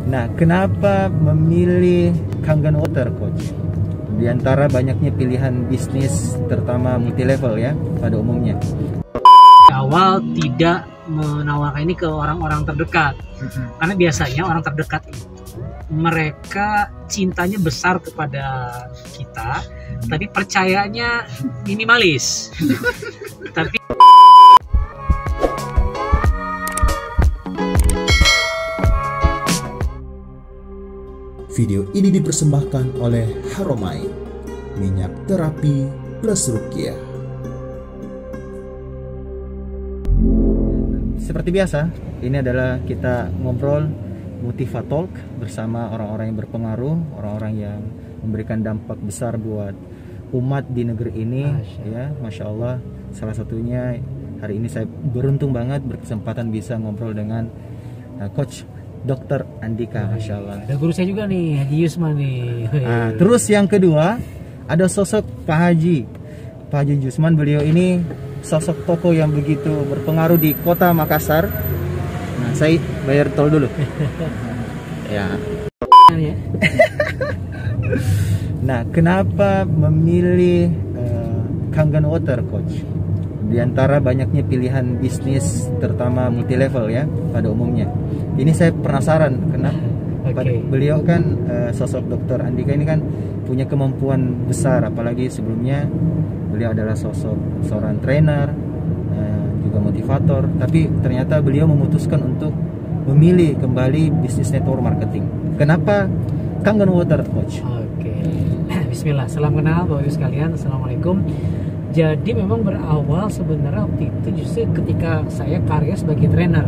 Nah, kenapa memilih Kangen Water, Coach? Di antara banyaknya pilihan bisnis, terutama multi level ya, pada umumnya. Awal tidak menawarkan ini ke orang-orang terdekat, karena biasanya orang terdekat itu mereka cintanya besar kepada kita, tapi percayanya minimalis. Tapi video ini dipersembahkan oleh Haromai, minyak terapi plus ruqyah. Seperti biasa, ini adalah kita ngobrol Motivatalk bersama orang-orang yang berpengaruh, orang-orang yang memberikan dampak besar buat umat di negeri ini. Masya Allah. Salah satunya hari ini saya beruntung banget berkesempatan bisa ngobrol dengan Coach Dr. Andika, Masya Allah. Ada guru saya juga nih, Haji Yusman nih. Terus yang kedua, ada sosok Pak Haji Yusman. Beliau ini sosok tokoh yang begitu berpengaruh di kota Makassar. Nah, saya bayar tol dulu. Ya. Nah, kenapa memilih Kangen Water, Coach? Di antara banyaknya pilihan bisnis, terutama multi level ya, pada umumnya. Ini saya penasaran kenapa beliau kan sosok Dr. Andika ini kan punya kemampuan besar, apalagi sebelumnya beliau adalah sosok seorang trainer, juga motivator, tapi ternyata beliau memutuskan untuk memilih kembali bisnis network marketing. Kenapa Kangen Water, Coach? Bismillah, salam kenal Bapak Ibu sekalian, Assalamualaikum. Jadi memang berawal sebenarnya waktu itu justru ketika saya karya sebagai trainer.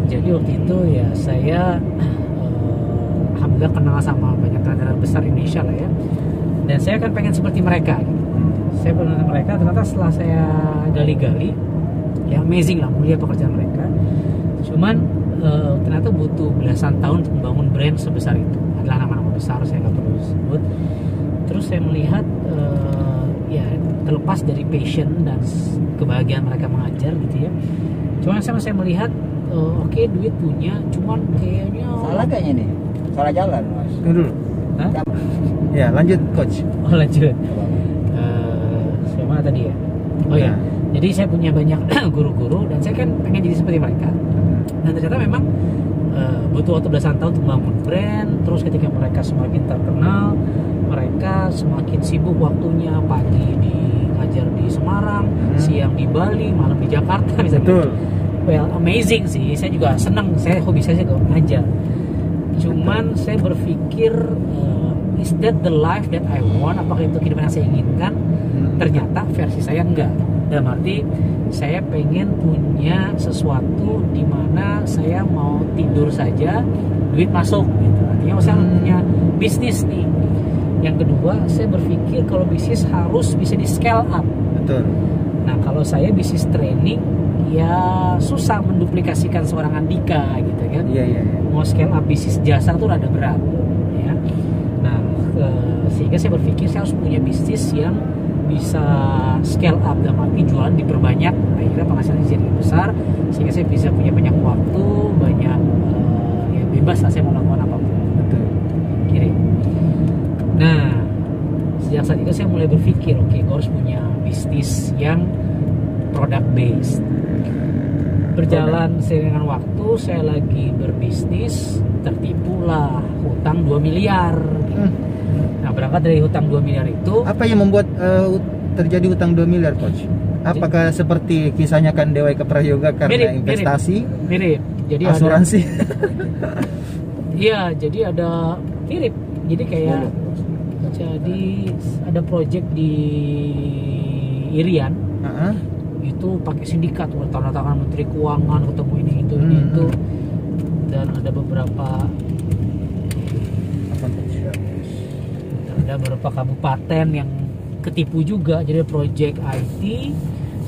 Jadi waktu itu ya saya alhamdulillah kenal sama banyak trainer besar Indonesia lah ya. Dan saya kan pengen seperti mereka gitu. Saya pengen mereka, ternyata setelah saya gali-gali ya amazing lah, mulia pekerjaan mereka. Cuman ternyata butuh belasan tahun untuk membangun brand sebesar itu. Adalah nama-nama besar, saya nggak perlu sebut. Terus saya melihat ya terlepas dari passion dan kebahagiaan mereka mengajar gitu ya. Cuman saya melihat oke, duit punya, cuman kayaknya salah nih, salah jalan, Mas. Tunggu dulu. Ya, lanjut, Coach. Lanjut. Saya mana tadi ya? Ya. Jadi saya punya banyak guru-guru dan saya kan pengen jadi seperti mereka. Dan ternyata memang butuh waktu belasan tahun untuk membangun brand. Terus ketika mereka semakin terkenal, mereka semakin sibuk waktunya, pagi ngajar di Semarang, siang di Bali, malam di Jakarta misalnya. Betul. Well, amazing sih. Saya juga senang. Saya hobi saya juga ngajar. Cuman saya berpikir, is that the life that I want? Apakah itu kehidupan yang saya inginkan? Ternyata versi saya enggak. Dalam arti saya pengen punya sesuatu di mana saya mau tidur saja, duit masuk gitu. Artinya saya punya bisnis nih. Yang kedua, saya berpikir kalau bisnis harus bisa di scale up. Betul. Nah, kalau saya bisnis training ya susah menduplikasikan seorang Andika gitu kan. Iya. Mau scale up bisnis jasa tuh rada berat ya. Nah, sehingga saya berpikir saya harus punya bisnis yang bisa scale up, dalam arti jualan diperbanyak, akhirnya penghasilan jadi besar, sehingga saya bisa punya banyak waktu, banyak ya bebas lah saya mau melakukan apapun. Betul. Kiri. Nah, sejak saat itu saya mulai berpikir, oke, gue harus punya bisnis yang product based. Berjalan seiring dengan waktu, saya lagi berbisnis, tertipulah hutang 2 miliar. Nah, berangkat dari hutang 2 miliar itu, apa yang membuat terjadi hutang 2 miliar, Coach? Apakah seperti kisahnya kan Dewa Prayoga karena investasi? Mirip. Jadi asuransi. Iya, jadi ada mirip. Jadi kayak jadi ada project di Irian. Itu pakai sindikat, tanda tangan Menteri Keuangan, ketemu ini itu, dan ada beberapa kabupaten yang ketipu juga. Jadi project IT,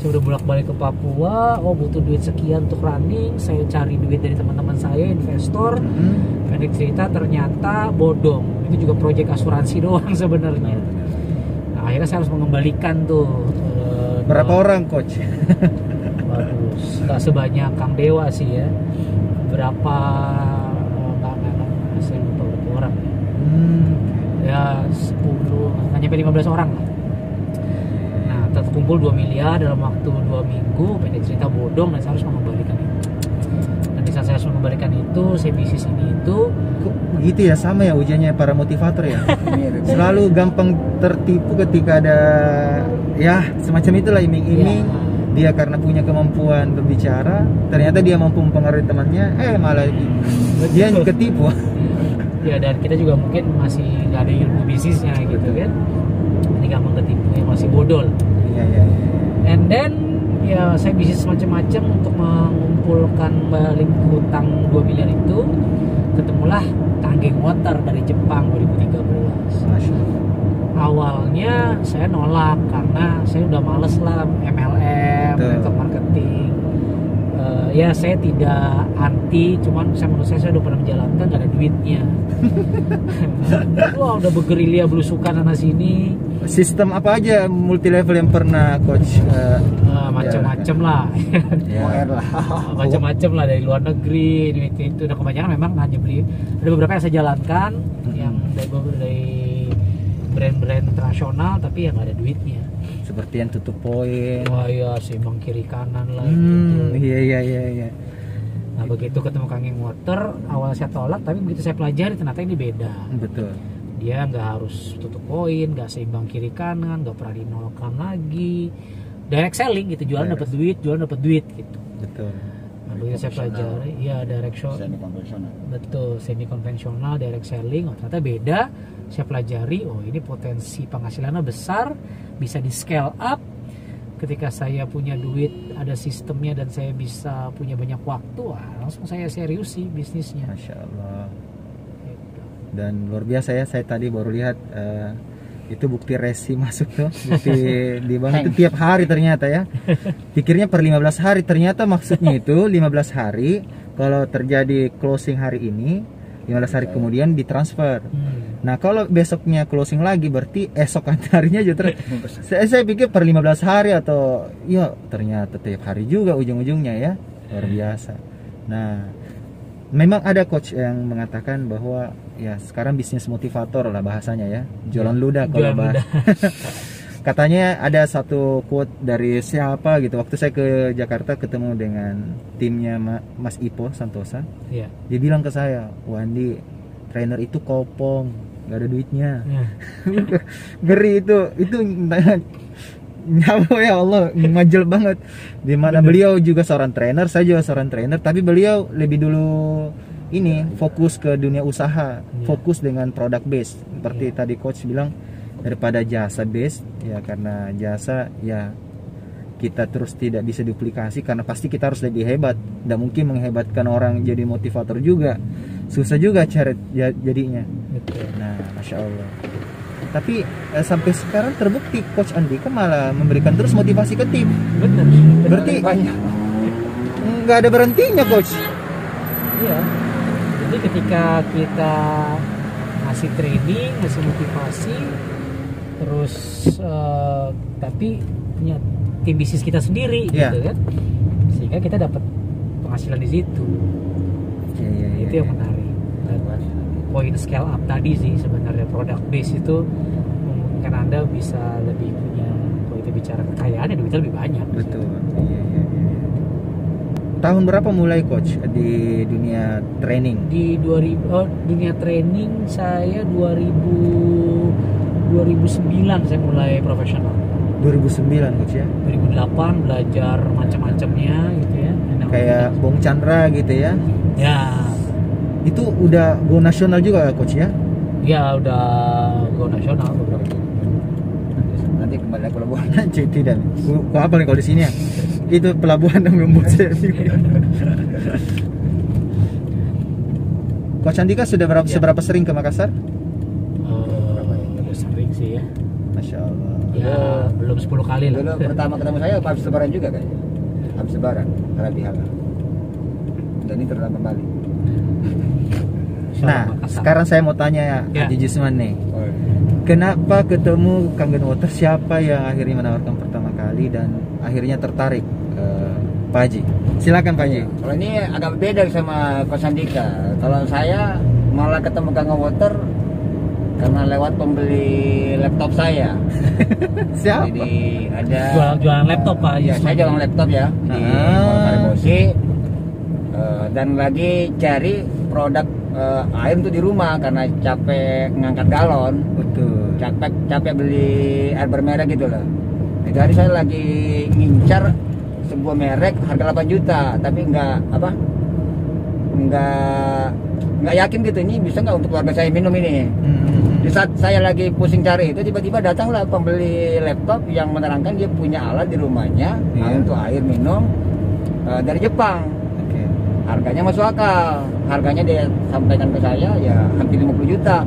saya udah bolak-balik ke Papua, butuh duit sekian untuk running, saya cari duit dari teman-teman saya investor. Pendek cerita ternyata bodong, itu juga project asuransi doang sebenarnya. Nah, akhirnya saya harus mengembalikan tuh. Berapa orang, Coach? Waduh, nggak sebanyak Kang Dewa sih ya. Berapa nggak saya lupa berapa orang ya, 10 nggak nyampe 15 orang lah. Nah terkumpul 2 miliar dalam waktu 2 minggu. Pendek cerita bodong, dan saya harus mengembalikan itu. Dan di saat saya harus mengembalikan itu, saya bisnis ini itu Kok begitu ya, sama ya ujiannya para motivator ya. Mirip. Selalu gampang tertipu ketika ada ya semacam itulah iming-iming. Ya. Dia karena punya kemampuan berbicara, ternyata dia mampu mempengaruhi temannya, malah dia ketipu. ya, dan kita juga mungkin masih nggak ada ilmu bisnisnya gitu kan. Ini gampang ketipu, ya masih bodol. Iya, iya, iya. And then ya saya bisnis macam-macam untuk mengumpulkan balik hutang 2 miliar itu. Ketemulah Kangen Water dari Jepang 2013. Masya Allah. Awalnya saya nolak karena saya udah males lah MLM, Betul. network marketing. Ya saya tidak anti, cuman menurut saya udah pernah menjalankan, gak ada duitnya. Wah udah bergerilya belusukan sana sini, Sistem apa aja multi level yang pernah coach? macam-macam lah. OR lah. Macam-macam lah dari luar negeri, itu udah kebanyakan memang hanya beli. Ada beberapa yang saya jalankan yang dari brand-brand internasional, tapi yang nggak ada duitnya. Seperti yang tutup poin. Wah ya, seimbang kiri kanan lah gitu. Iya. Nah begitu ketemu Kangen Water, awal saya tolak, tapi begitu saya pelajari ternyata ini beda. Betul. Dia nggak harus tutup poin, nggak seimbang kiri kanan, nggak pernah dinolkan lagi. Direct selling gitu, jualan dapat duit, jualan dapat duit gitu. Betul. Nah begitu saya pelajari, ya direct Semi konvensional. betul, semi konvensional, direct selling, ternyata beda. Saya pelajari, ini potensi penghasilannya besar, bisa di scale up. Ketika saya punya duit, ada sistemnya, dan saya bisa punya banyak waktu, langsung saya serius sih bisnisnya. Masya Allah. Gitu. Dan luar biasa ya, saya tadi baru lihat itu bukti resi masuk tuh, bukti di bank itu tiap hari ternyata ya. Pikirnya per 15 hari, ternyata maksudnya itu 15 hari kalau terjadi closing hari ini, 15 hari kemudian ditransfer. Nah kalau besoknya closing lagi, berarti esok harinya justru saya pikir per 15 hari atau ya ternyata tiap hari juga ujung-ujungnya ya. Luar biasa. Nah memang ada coach yang mengatakan bahwa ya sekarang bisnis motivator lah bahasanya ya, jualan ludah kalau bahas. Katanya ada satu quote dari siapa gitu, waktu saya ke Jakarta ketemu dengan timnya Mas Ipo Santosa. Iya. Dia bilang ke saya, Wandi, trainer itu kopong, nggak ada duitnya. Ngeri itu nyawa ya Allah, majel banget. Dimana beliau juga seorang trainer, saya juga seorang trainer, tapi beliau lebih dulu ini fokus ke dunia usaha, fokus dengan product base. Seperti tadi coach bilang, daripada jasa base ya, karena jasa ya kita terus tidak bisa duplikasi, karena pasti kita harus lebih hebat. Tidak mungkin menghebatkan orang jadi motivator juga, susah juga cara jadinya. Betul. Nah Masya Allah. Tapi sampai sekarang terbukti Coach Andika malah memberikan terus motivasi ke tim. Benar. Berarti nggak ada berhentinya Coach. Iya. Jadi ketika kita ngasih training, ngasih motivasi, terus tapi punya tim bisnis kita sendiri gitu kan, sehingga kita dapat penghasilan di situ. Itu yang menarik. Dan poin scale up tadi sih sebenarnya, product base itu memungkinkan Anda bisa lebih punya, kalau kita bicara kekayaan ya duitnya lebih banyak. Betul. Iya. Tahun berapa mulai Coach di dunia training? Di dunia training saya 2009 saya mulai profesional. 2009 Coach ya. 2008 belajar macam-macamnya gitu ya. Kayak Bong Chandra gitu ya. Ya. Itu udah go nasional juga Coach ya? Ya udah go nasional beberapa. Nanti kembali ke pelabuhan. Tidak. Kok apa nih kalau di sini ya? Itu pelabuhan yang membuat saya bingung. Coach Andika sudah seberapa sering ke Makassar? Udah sering sih ya. Masya Allah. Ya belum 10 kali lah. Dulu pertama ketemu saya habis lebaran juga kayaknya. Habis lebaran, Rabi Halal. Dan ini terulang kembali. Nah, sekarang saya mau tanya ya, Haji Jusman nih. Kenapa ketemu Kangen Water? Siapa yang akhirnya menawarkan pertama kali dan akhirnya tertarik Pak Haji. Silakan Pak Haji. Kalau ini agak beda sama Ko Sandika. Kalau saya malah ketemu Kang Water karena lewat pembeli laptop saya. Siapa? Jadi ada Jualan laptop Pak Haji. Ya, saya jualan laptop ya di Mall Karebosi. Dan lagi cari produk air untuk di rumah karena capek ngangkat galon. Betul. Capek beli air bermerek gitu loh. Itu hari saya lagi ngincar sebuah merek harga 8 juta tapi nggak yakin gitu ini bisa nggak untuk keluarga saya minum ini. Di saat saya lagi pusing cari itu tiba-tiba datanglah pembeli laptop yang menerangkan dia punya alat di rumahnya untuk air minum dari Jepang. Harganya masuk akal, harganya dia sampaikan ke saya ya hampir 50 juta.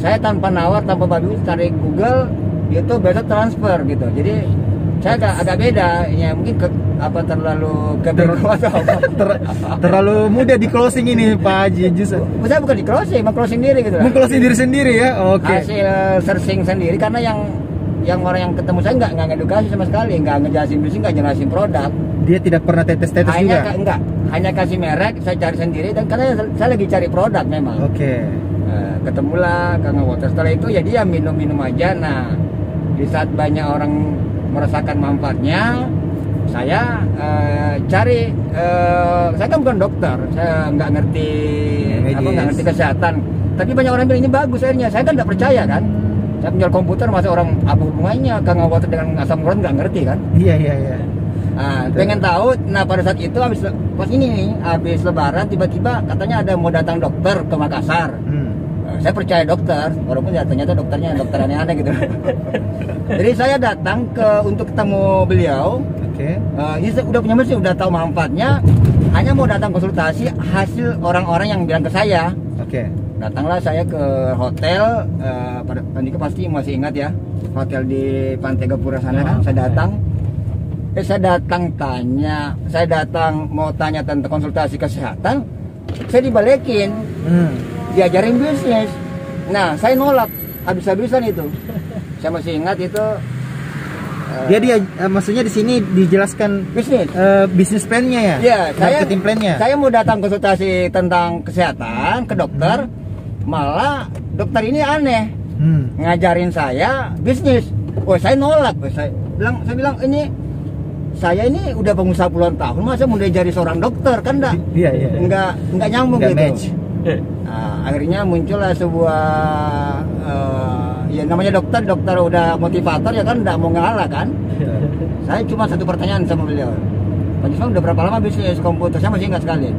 Saya tanpa nawar, tanpa babi cari Google, itu besok transfer gitu. Jadi saya agak beda, ya mungkin terlalu terlalu mudah di closing ini Pak Haji. Justru saya bukan di closing, mau closing diri gitu. Meng-closing diri sendiri ya, oke. Hasil searching sendiri karena yang orang yang ketemu saya nggak ngedukasi sama sekali, nggak ngejelasin bisnis, nggak jelasin produk. Dia tidak pernah tetes-tetes juga. Hanya kasih merek, saya cari sendiri dan karena saya lagi cari produk memang. Oke. Ketemulah Kang Water. Setelah itu ya dia minum aja. Nah, di saat banyak orang merasakan manfaatnya, saya cari. Saya kan bukan dokter, saya nggak ngerti kesehatan. Tapi banyak orang bilang ini bagus airnya. Saya kan nggak percaya kan. Saya penjual komputer, masa orang apa hubungannya Kang Water dengan asam urat nggak ngerti kan? Iya. Pengen tahu. Nah pada saat itu habis lebaran tiba-tiba katanya ada mau datang dokter ke Makassar. Saya percaya dokter walaupun ya ternyata dokternya dokter aneh-aneh gitu. Jadi saya datang untuk ketemu beliau. Ini saya udah punya mesin, udah tahu manfaatnya, hanya mau datang konsultasi hasil orang-orang yang bilang ke saya. Datanglah saya ke hotel, pada Andika pasti masih ingat ya, hotel di Pantai Gapura sana kan. Saya datang mau tanya tentang konsultasi kesehatan, saya dibalikin, diajarin bisnis. Nah, saya nolak habis-habisan itu. Saya masih ingat itu. Maksudnya di sini dijelaskan bisnis plan-nya ya? Iya, marketing plan-nya. Saya mau datang konsultasi tentang kesehatan ke dokter, malah dokter ini aneh, ngajarin saya bisnis. Saya nolak. Saya bilang saya ini udah pengusaha puluhan tahun, masa mau diajari seorang dokter kan enggak nyambung gitu. Match. Nah, akhirnya muncullah sebuah ya namanya dokter udah motivator ya kan, enggak mau ngalah kan. Saya cuma satu pertanyaan sama beliau. Pak Jusman udah berapa lama bisnis komputer? Saya masih ingat sekali.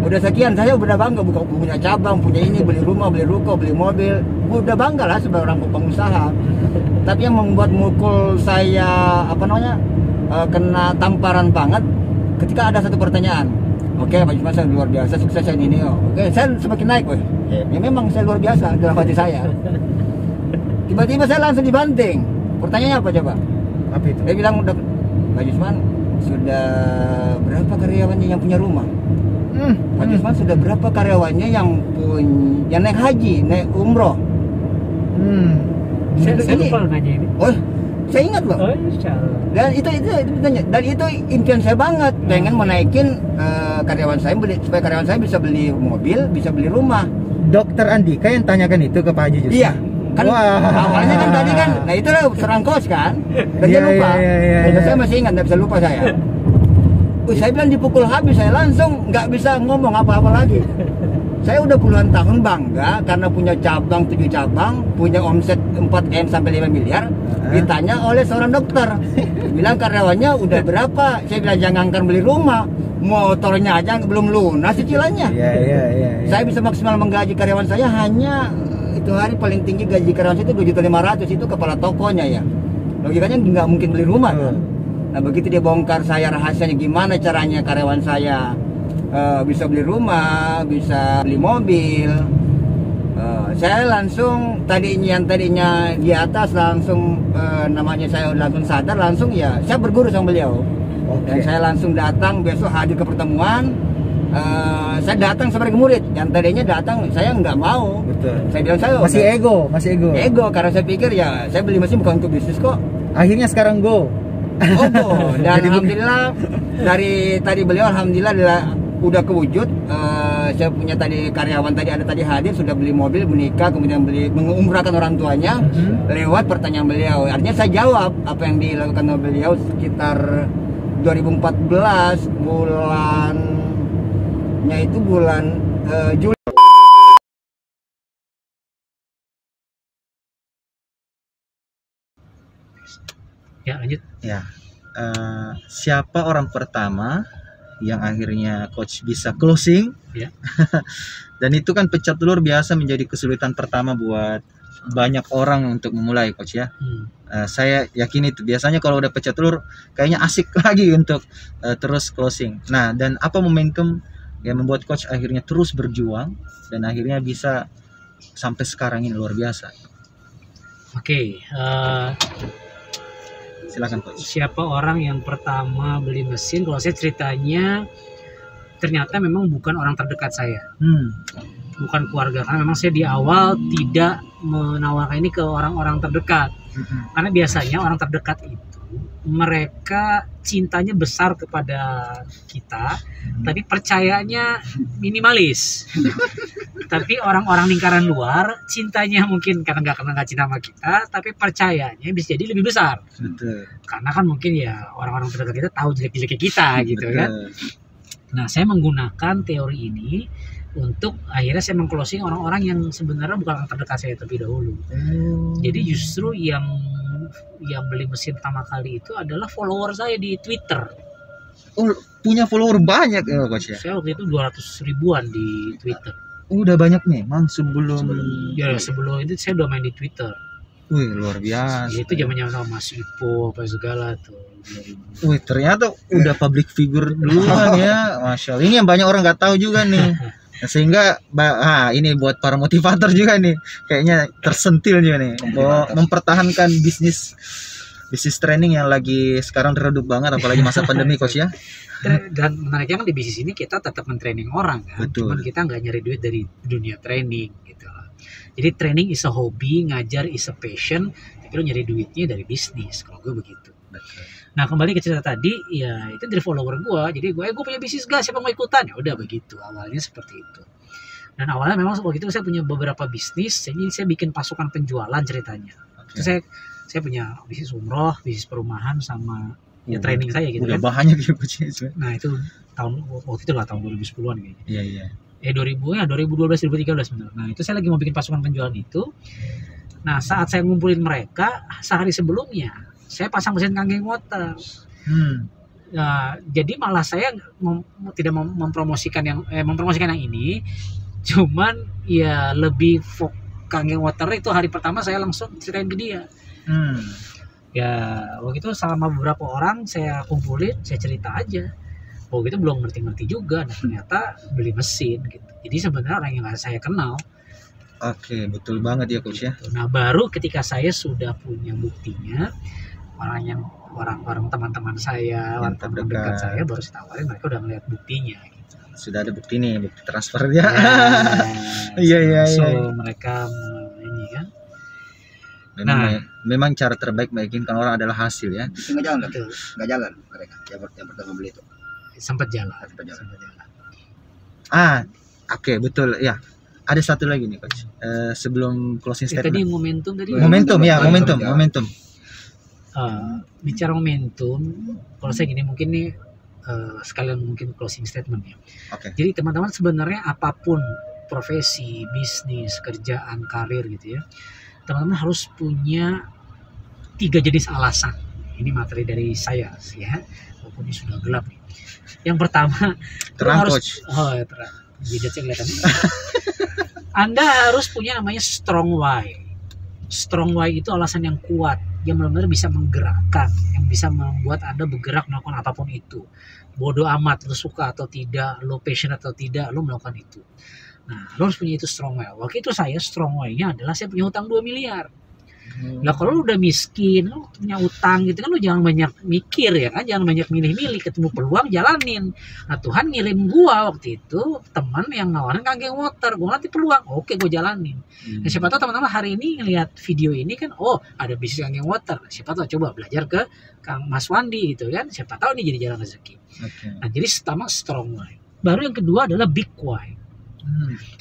Udah sekian, saya udah bangga punya cabang, punya ini, beli rumah, beli ruko, beli mobil. Udah bangga lah sebagai orang pengusaha. Tapi yang membuat mukul saya kena tamparan banget ketika ada satu pertanyaan. Oke, Pak Jusman saya luar biasa, sukses saya ini. Oke, saya semakin naik, ya memang saya luar biasa dalam hati saya. Tiba-tiba saya langsung dibanting. Pertanyaannya apa coba? Apa itu? Dia bilang, Pak Jusman sudah berapa karyawannya yang punya rumah? Pak Jusman sudah berapa karyawannya yang naik haji, naik umroh? Saya lupa nanya ini. Saya ingat loh. Dan itu ditanya. Dan itu impian saya banget, pengen menaikin karyawan saya supaya karyawan saya bisa beli mobil, bisa beli rumah. Dokter Andika yang tanyakan itu ke Pak Haji Jusman? Iya. Kan awalnya kan tadi kan, nah itulah serang kos kan, dan dia lupa. Saya masih ingat, nggak bisa lupa saya. Saya bilang dipukul habis, saya langsung nggak bisa ngomong apa-apa lagi. Saya udah puluhan tahun bangga karena punya cabang, 7 cabang, punya omset 4M sampai 5 miliar. Ditanya oleh seorang dokter, bilang karyawannya udah berapa? Saya bilang jangankan beli rumah, motornya aja belum lunas cicilannya. Saya bisa maksimal menggaji karyawan saya hanya itu hari paling tinggi gaji karyawan saya itu 2.500.000, itu kepala tokonya ya. Logikanya nggak mungkin beli rumah kan. Nah begitu dia bongkar saya rahasianya gimana caranya karyawan saya bisa beli rumah, bisa beli mobil, saya langsung tadinya di atas langsung namanya saya langsung sadar, langsung ya saya berguru sama beliau. Dan saya langsung datang besok hadir ke pertemuan. Saya datang sebagai murid, yang tadinya datang saya nggak mau. Saya bilang saya masih ego karena saya pikir ya saya beli mesin bukan untuk bisnis kok. Akhirnya sekarang go Oh, dan alhamdulillah dari tadi beliau alhamdulillah udah kewujud. Saya punya tadi karyawan tadi ada tadi hadir, sudah beli mobil, menikah, kemudian beli mengumrahkan orang tuanya lewat pertanyaan beliau. Artinya saya jawab apa yang dilakukan oleh beliau sekitar 2014 bulannya itu bulan Juli. Ya lanjut. Ya, siapa orang pertama yang akhirnya coach bisa closing? Ya. Dan itu kan pecah telur biasa menjadi kesulitan pertama buat banyak orang untuk memulai, coach ya. Saya yakin itu biasanya kalau udah pecah telur kayaknya asik lagi untuk terus closing. Nah, dan apa momentum yang membuat coach akhirnya terus berjuang dan akhirnya bisa sampai sekarang ini luar biasa. Oke, Silakan coach. siapa orang yang pertama beli mesin? Kalau saya ceritanya ternyata memang bukan orang terdekat saya, bukan keluarga, karena memang saya di awal tidak menawarkan ini ke orang-orang terdekat, karena biasanya orang terdekat itu mereka cintanya besar kepada kita, tapi percayanya minimalis. Tapi orang-orang lingkaran luar cintanya mungkin karena nggak cinta sama kita, tapi percayanya bisa jadi lebih besar. Betul. Karena kan mungkin ya orang-orang terdekat kita tahu jelek-jeleknya kita gitu Betul. kan. Nah, saya menggunakan teori ini untuk akhirnya saya meng-closing orang-orang yang sebenarnya bukan orang terdekat saya terlebih dahulu. Jadi justru yang beli mesin pertama kali itu adalah follower saya di Twitter. Oh, punya follower banyak ya coach ya? Saya waktu itu 200 ribuan di Twitter. Udah banyak memang sebelum Sebelum itu saya udah main di Twitter. Wih, luar biasa. Itu zamannya Mas Ipo apa segala tuh. Wih, ternyata udah public figure duluan ya. Masya Allah. Ini yang banyak orang nggak tahu juga nih. Sehingga ini buat para motivator juga nih. Kayaknya tersentil juga nih. Bahwa mempertahankan bisnis training yang lagi sekarang redup banget, apalagi masa pandemi coach ya. Dan menariknya kan di bisnis ini kita tetap men-training orang kan. Betul. Cuman kita nggak nyari duit dari dunia training gitu loh. Jadi training is a hobby, ngajar is a passion, tapi lo nyari duitnya dari bisnis, kalau gue begitu. Nah, kembali ke cerita tadi, ya itu dari follower gue. Jadi gue punya bisnis gak, siapa mau ikutan? Ya udah begitu, awalnya seperti itu. Dan awalnya memang waktu itu saya punya beberapa bisnis, jadi saya bikin pasukan penjualan ceritanya. Itu saya punya bisnis umroh, bisnis perumahan, sama ya training saya gitu udah kan. banyak ya coach. Nah itu waktu itu lah tahun 2010-an kayaknya. Iya. 2012 2013 benar. Nah itu saya lagi mau bikin pasukan penjualan itu. Nah saat saya ngumpulin mereka sehari sebelumnya saya pasang mesin kangking water. Nah, jadi malah saya tidak mempromosikan yang ini, cuman ya lebih kangking water itu hari pertama saya langsung ceritain ke dia. Ya waktu itu sama beberapa orang saya kumpulin, saya cerita aja. Waktu itu belum ngerti juga, dan ternyata beli mesin gitu. Jadi sebenarnya orang yang saya kenal. Oke, betul banget ya coach ya. Nah baru ketika saya sudah punya buktinya, orang teman-teman saya, orang terdekat saya baru saya tawarin, mereka udah ngeliat buktinya. Gitu. Sudah ada bukti nih, bukti transfer ya. Iya. So mereka ini kan. Memang cara terbaik meyakinkan orang adalah hasil ya. Itu nggak jalan mereka yang pertama beli itu. Sempat jalan. Oke, betul ya. Ada satu lagi nih coach. Sebelum closing statement. Tadi momentum tadi. Momentum. Bicara momentum, kalau saya gini mungkin nih sekalian mungkin closing statement ya. Jadi teman-teman sebenarnya apapun profesi, bisnis, kerjaan, karir gitu ya, teman-teman harus punya 3 jenis alasan. Ini materi dari saya ya, walaupun ini sudah gelap nih. Yang pertama, terang harus, coach. Terang. Jadi kelihatan. Anda harus punya namanya strong why. Strong why itu alasan yang kuat, yang benar-benar bisa menggerakkan, yang bisa membuat Anda bergerak melakukan apapun itu. Bodoh amat lo suka atau tidak, lo passion atau tidak, lo melakukan itu. Nah, lo harus punya itu strong why. Waktu itu saya strong why-nya adalah saya punya hutang 2 miliar. Nah kalau lu udah miskin, lu punya utang gitu kan, lu jangan banyak mikir ya kan, jangan banyak milih-milih, ketemu peluang jalanin. Nah Tuhan ngirim gua waktu itu teman yang nawarin Kangen Water, gua nanti peluang, oke gua jalanin. Nah, siapa tahu teman-teman hari ini ngelihat video ini kan, oh ada bisnis Kangen Water, siapa tahu coba belajar ke Kang Mas Wandi gitu kan, siapa tahu ini jadi jalan rezeki. Nah jadi pertama strong why, baru yang kedua adalah big why.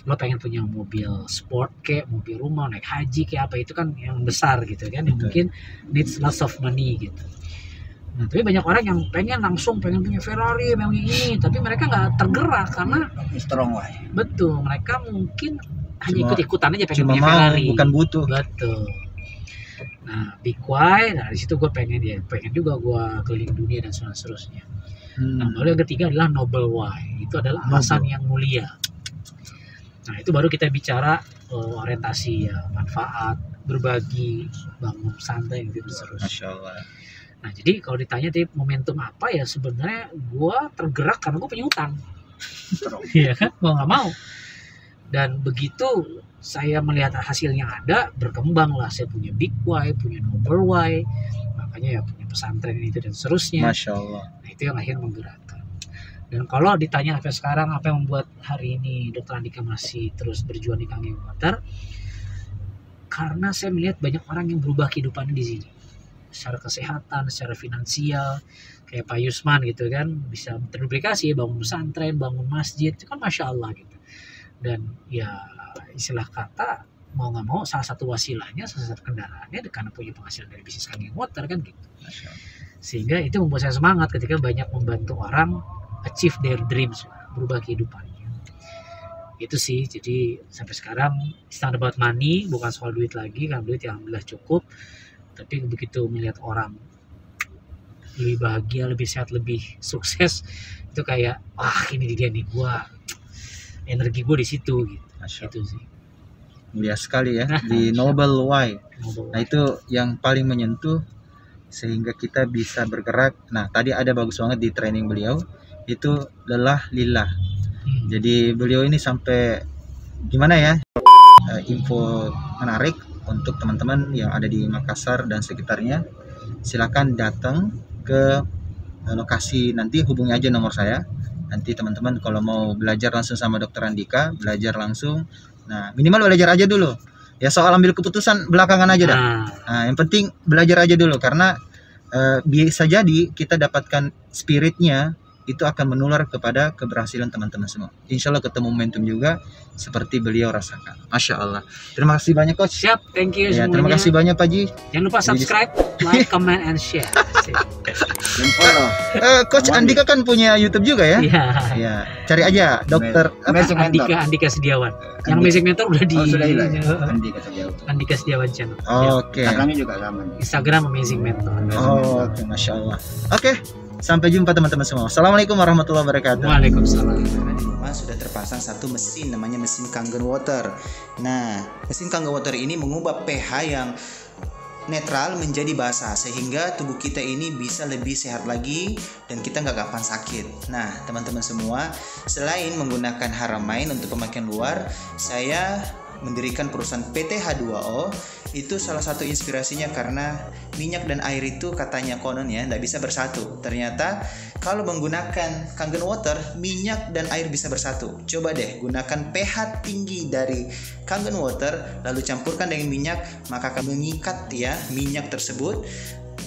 Lo pengen punya mobil sport kayak mobil rumah, naik haji kayak apa, itu kan yang besar gitu kan, yang mungkin needs lots of money gitu. Nah tapi banyak orang yang pengen punya Ferrari, pengen ini, tapi mereka nggak tergerak karena Strong why. betul, mereka mungkin hanya Cuma- ikut-ikutan aja pengen Cuma punya mau, Ferrari, bukan butuh. betul. Nah big why, nah di situ gue pengen juga gue keliling dunia dan seterusnya. Nah baru yang ketiga adalah noble why, itu adalah alasan yang mulia. Nah itu baru kita bicara orientasi ya, manfaat, berbagi, bangun santai gitu seterusnya. Masya Allah. Nah jadi kalau ditanya tadi momentum apa ya, sebenarnya gue tergerak karena gue punya utang. Iya kan, gue nggak mau. Dan begitu saya melihat hasilnya ada, berkembang lah, saya punya big why, punya noble why, makanya ya punya pesantren itu dan seterusnya. Masya Allah. Nah itu yang akhirnya menggerakkan. Dan kalau ditanya sampai sekarang apa yang membuat hari ini Dr. Andika masih terus berjuang di Kangen Water, karena saya melihat banyak orang yang berubah kehidupannya di sini, secara kesehatan, secara finansial, kayak Pak Yusman gitu kan, bisa terduplikasi, bangun pesantren, bangun masjid, itu kan masya Allah gitu. Dan ya istilah kata mau nggak mau salah satu wasilahnya, salah satu kendaraannya karena punya penghasilan dari bisnis Kangen Water kan gitu. Sehingga itu membuat saya semangat ketika banyak membantu orang achieve their dreams, berubah kehidupannya. Itu sih, jadi sampai sekarang it's not about money, bukan soal duit lagi, kan duit yang alhamdulillah cukup, tapi begitu melihat orang lebih bahagia, lebih sehat, lebih sukses, itu kayak wah ini dia nih, gua energi gue di situ gitu. Masya Itu sih. Mulia sekali ya di noble why. Nah itu yang paling menyentuh sehingga kita bisa bergerak. Nah tadi ada bagus banget di training beliau, itu lelah lillah. Jadi beliau ini sampai gimana ya, info menarik untuk teman-teman yang ada di Makassar dan sekitarnya, silakan datang ke lokasi, nanti hubungi aja nomor saya. Nanti teman-teman kalau mau belajar langsung sama Dr. Andika, belajar langsung. Nah minimal belajar aja dulu ya, soal ambil keputusan belakangan aja dah. Nah yang penting belajar aja dulu, karena bisa jadi kita dapatkan spiritnya itu akan menular kepada keberhasilan teman-teman semua. Insya Allah ketemu momentum juga seperti beliau rasakan. Masya Allah. Terima kasih banyak Coach. Siap, thank you Ya, semuanya. terima kasih banyak Pak Ji. Jangan lupa subscribe, like, comment, and share. Dan follow. Coach Andika kan punya YouTube juga ya? Iya. Ya, cari aja Dokter Amazing Mentor. Andika Setiawan. Yang Amazing Mentor udah di Oh, sudah hilang ya. Andika Setiawan. Andika Setiawan channel. Oke. Instagramnya juga sama nih. Instagram Amazing Mentor. Oh, oke, Masya Allah. Oke, sampai jumpa teman-teman semua. Assalamualaikum warahmatullahi wabarakatuh. Waalaikumsalam. Di rumah sudah terpasang satu mesin, namanya mesin Kangen Water. Nah, mesin Kangen Water ini mengubah pH yang netral menjadi basah, sehingga tubuh kita ini bisa lebih sehat lagi dan kita nggak gampang sakit. Nah, teman-teman semua, selain menggunakan Haramain untuk pemakaian luar, saya mendirikan perusahaan PT H2O. Itu salah satu inspirasinya karena minyak dan air itu katanya konon ya nggak bisa bersatu. Ternyata kalau menggunakan Kangen Water, minyak dan air bisa bersatu. Coba deh gunakan pH tinggi dari Kangen Water, lalu campurkan dengan minyak, maka akan mengikat ya minyak tersebut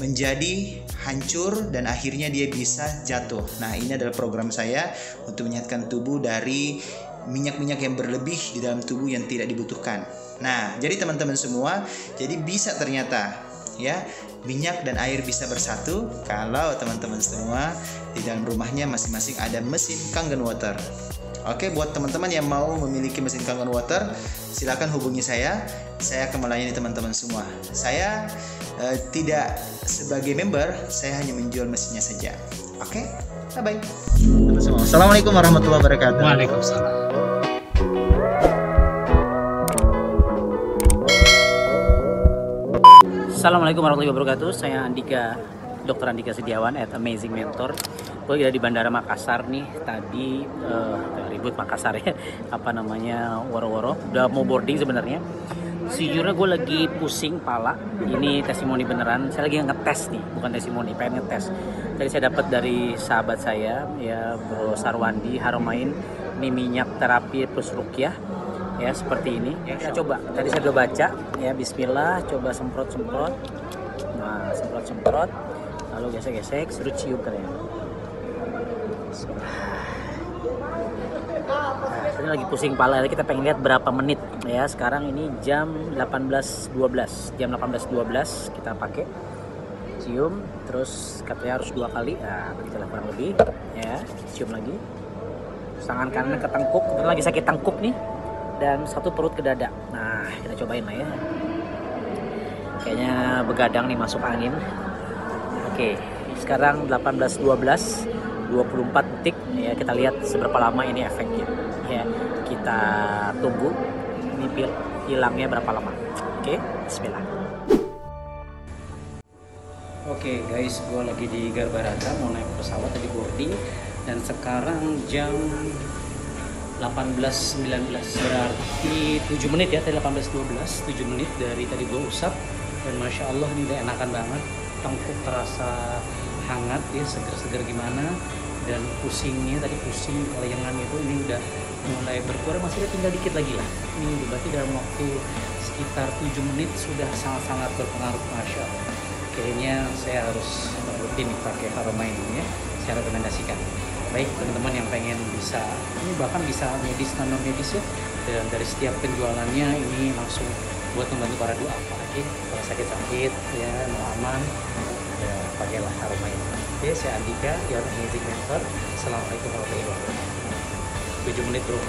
menjadi hancur dan akhirnya dia bisa jatuh. Nah, ini adalah program saya untuk menyehatkan tubuh dari minyak-minyak yang berlebih di dalam tubuh yang tidak dibutuhkan. Nah, jadi teman-teman semua, jadi bisa ternyata ya minyak dan air bisa bersatu kalau teman-teman semua di dalam rumahnya masing-masing ada mesin Kangen Water. Oke, buat teman-teman yang mau memiliki mesin Kangen Water, silakan hubungi saya. Saya akan melayani teman-teman semua. Saya tidak sebagai member, saya hanya menjual mesinnya saja. Oke, bye-bye. Assalamualaikum warahmatullahi wabarakatuh. Waalaikumsalam. Assalamualaikum warahmatullahi wabarakatuh. Saya Andika, Dr. Andika Setiawan at Amazing Mentor. Gue ada di Bandara Makassar nih. Tadi ribut Makassar ya. Apa namanya, woro-woro. Udah mau boarding sebenarnya. Sejujurnya gue lagi pusing pala. Ini testimoni beneran. Saya lagi ngetes nih, bukan testimoni, pengen ngetes. Tadi saya dapat dari sahabat saya, ya Bro Sarwandi Haramain. Ini minyak terapi plus ruqyah, ya seperti ini. Ya, kita coba. Tadi saya udah baca, ya Bismillah. Coba semprot-semprot. Nah, semprot-semprot. Lalu gesek-gesek, suruh cium kalian. Nah, ini lagi pusing pala, kita pengen lihat berapa menit ya. Sekarang ini jam 18.12. Jam 18.12 kita pakai cium, terus katanya harus 2 kali. Nah, kita kurang lebih ya, cium lagi. Tangan kanan ke tengkuk, kebetulan lagi sakit tengkuk nih, dan satu perut ke dada. Nah, kita cobain lah ya. Kayaknya begadang nih, masuk angin. Oke, sekarang 18.12, 24 detik ya, kita lihat seberapa lama ini efeknya ya. Kita tunggu ini pil hilangnya berapa lama. Oke, bismillah. Oke guys, gue lagi di Garbarata mau naik pesawat, tadi boarding, dan sekarang jam 18.19, berarti 7 menit ya, tadi 18.12, 7 menit dari tadi gue usap, dan Masya Allah ini udah enakan banget, tengkuk terasa hangat ya, seger-seger gimana, dan pusingnya tadi pusing kelayangan itu ini udah mulai berkurang, masih tinggal dikit lagi lah. Ini berarti dalam waktu sekitar 7 menit sudah sangat-sangat berpengaruh, Masya Allah. Kayaknya saya harus rutin pakai Haramain ini ya, saya rekomendasikan. Baik teman-teman yang pengen bisa, ini bahkan bisa medis non medis ya, dan dari setiap penjualannya ini langsung buat membantu para doa, apalagi kalau sakit-sakit ya, mau aman ya, pakailah Haramain. Oke, saya Andika, your music mentor. Assalamualaikum warahmatullahi wabarakatuh. 7 menit bro.